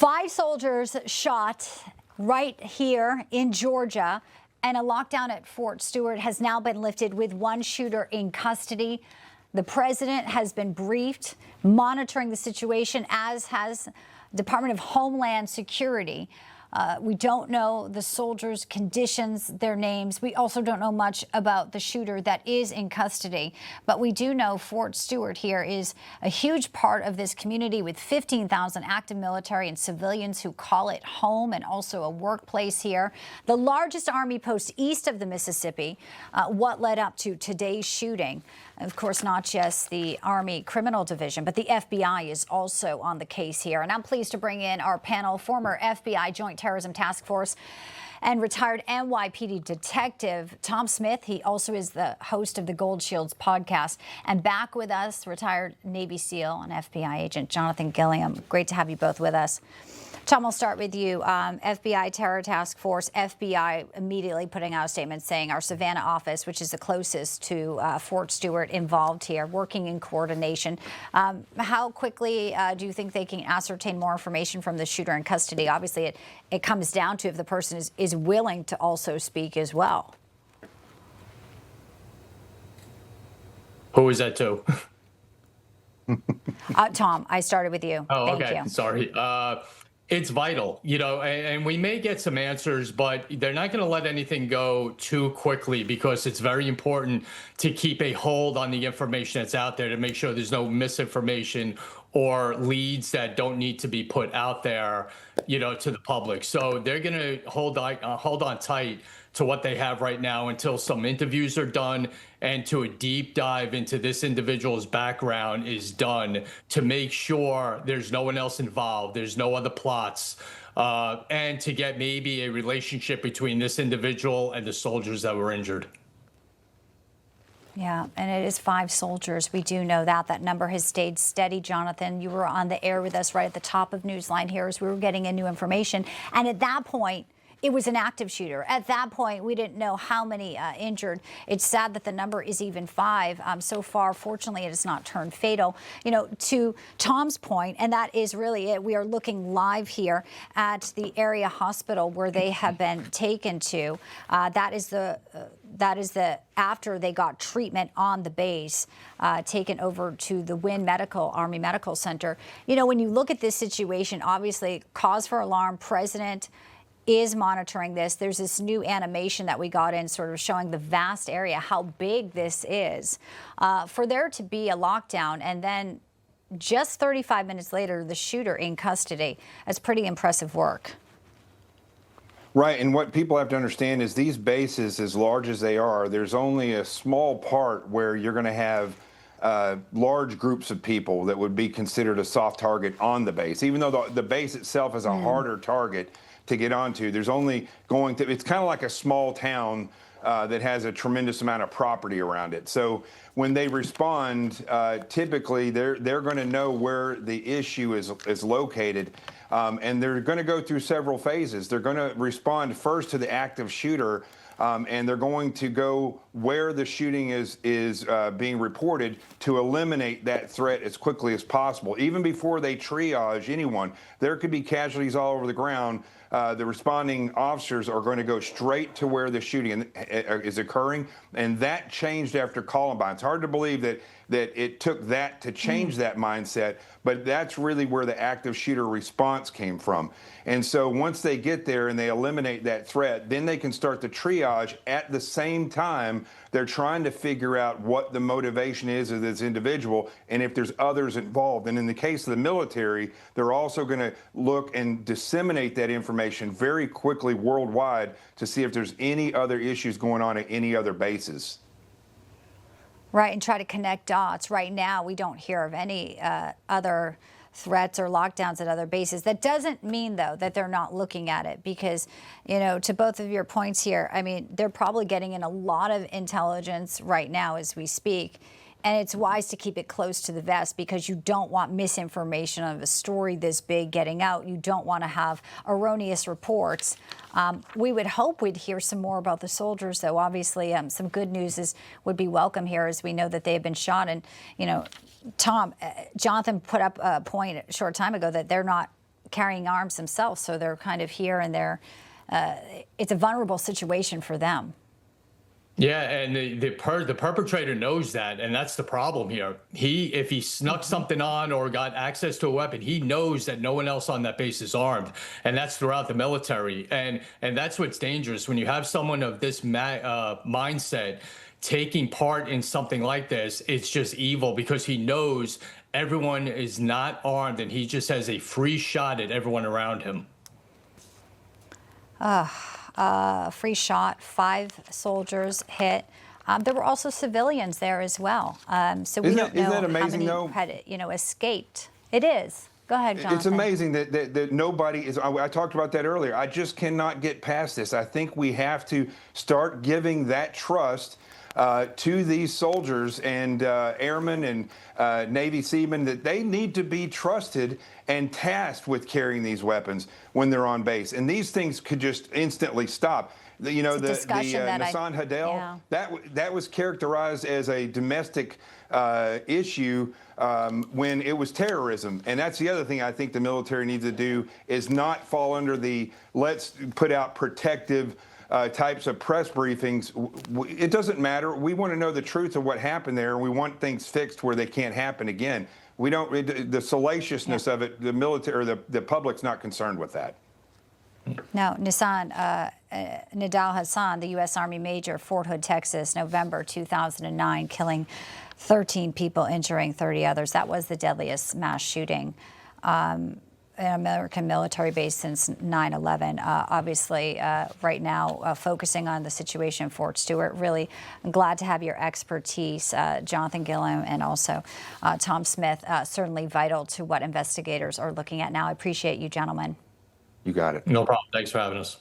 5 soldiers shot right here in Georgia, and a lockdown at Fort Stewart has now been lifted with one shooter in custody. The president has been briefed, monitoring the situation, as has Department of Homeland Security. We don't know the soldiers' conditions, their names. We also don't know much about the shooter that is in custody. But we do know Fort Stewart here is a huge part of this community with 15,000 active military and civilians who call it home, and also a workplace here. The largest Army post east of the Mississippi, what led up to today's shooting. Of course, not just the Army Criminal Division, but the FBI is also on the case here. And I'm pleased to bring in our panel, former FBI Joint Terrorism Task Force and retired NYPD detective Tom Smith. He also is the host of the Gold Shields podcast. And back with us, retired Navy SEAL and FBI agent Jonathan Gilliam. Great to have you both with us. Tom, I'll start with you. FBI Terror Task Force, FBI immediately putting out a statement saying our Savannah office, which is the closest to Fort Stewart, involved here, working in coordination. How quickly do you think they can ascertain more information from the shooter in custody? Obviously, it comes down to if the person is willing to also speak as well. Who is that to? Tom, I started with you. Oh, Thank okay. you. Sorry. It's vital, and we may get some answers, but they're not going to let anything go too quickly because it's very important to keep a hold on the information that's out there to make sure there's no misinformation or leads that don't need to be put out there, to the public. So they're going to hold on tight to what they have right now until some interviews are done and to a deep dive into this individual's background is done to make sure there's no one else involved, there's no other plots, and to get maybe a relationship between this individual and the soldiers that were injured. Yeah, and it is 5 soldiers. We do know that. That number has stayed steady. Jonathan, you were on the air with us right at the top of Newsline here as we were getting in new information. And at that point, it was an active shooter. At that point, we didn't know how many injured. It's sad that the number is even 5 so far. Fortunately, it has not turned fatal. To Tom's point, and that is really it. We are looking live here at the area hospital where they have been taken to. That is the after they got treatment on the base, taken over to the Wynn Army Medical Center. When you look at this situation, obviously cause for alarm. President is monitoring this. There's this new animation that we got in sort of showing the vast area, how big this is. For there to be a lockdown and then just 35 minutes later, the shooter in custody, that's pretty impressive work. Right, and what people have to understand is these bases, as large as they are, there's only a small part where you're going to have large groups of people that would be considered a soft target on the base. Even though the base itself is a harder target to get onto, there's only it's kind of like a small town that has a tremendous amount of property around it. So when they respond, typically they're going to know where the issue is located, and they're going to go through several phases. They're going to respond first to the active shooter, and they're going to go where the shooting is being reported to eliminate that threat as quickly as possible. Even before they triage anyone, there could be casualties all over the ground. The responding officers are going to go straight to where the shooting is occurring, and that changed after Columbine. It's hard to believe that it took that to change that mindset, but that's really where the active shooter response came from. And so once they get there and they eliminate that threat, then they can start the triage. At the same time, they're trying to figure out what the motivation is of this individual and if there's others involved. And in the case of the military, they're also going to look and disseminate that information very quickly worldwide to see if there's any other issues going on at any other bases. Right, and try to connect dots. Right now, we don't hear of any other threats or lockdowns at other bases. That doesn't mean, though, that they're not looking at it because, to both of your points here, I mean, they're probably getting in a lot of intelligence right now as we speak. And it's wise to keep it close to the vest because you don't want misinformation of a story this big getting out. You don't want to have erroneous reports. We would hope we'd hear some more about the soldiers, though. Obviously, some good news would be welcome here as we know that they have been shot. And, Tom, Jonathan put up a point a short time ago that they're not carrying arms themselves, so they're kind of here and they're. It's a vulnerable situation for them. Yeah, and the perpetrator knows that, and that's the problem here. If he snuck something on or got access to a weapon, he knows that no one else on that base is armed, and that's throughout the military. And that's what's dangerous when you have someone of this mindset taking part in something like this. It's just evil because he knows everyone is not armed, and he just has a free shot at everyone around him. Free shot, 5 soldiers hit. There were also civilians there as well. So we don't know that amazing, how many had, escaped. It is. Go ahead, Jonathan. It's amazing that nobody is. I talked about that earlier. I just cannot get past this. I think we have to start giving that trust to these soldiers and airmen and Navy seamen, that they need to be trusted and tasked with carrying these weapons when they're on base. And these things could just instantly stop. The Nissan Hadel, that was characterized as a domestic issue when it was terrorism. And that's the other thing I think the military needs to do, is not fall under the let's put out protective types of press briefings. It doesn't matter. We want to know the truth of what happened there. We want things fixed where they can't happen again. We don't. The salaciousness of it, the military or the public's not concerned with that. No, Nidal Hassan, the U.S. Army major, Fort Hood, Texas, November 2009, killing 13 people, injuring 30 others. That was the deadliest mass shooting an American military base since 9/11. Obviously, right now, focusing on the situation in Fort Stewart. Really glad to have your expertise, Jonathan Gilliam and also Tom Smith. Certainly vital to what investigators are looking at now. I appreciate you, gentlemen. You got it. No problem. Thanks for having us.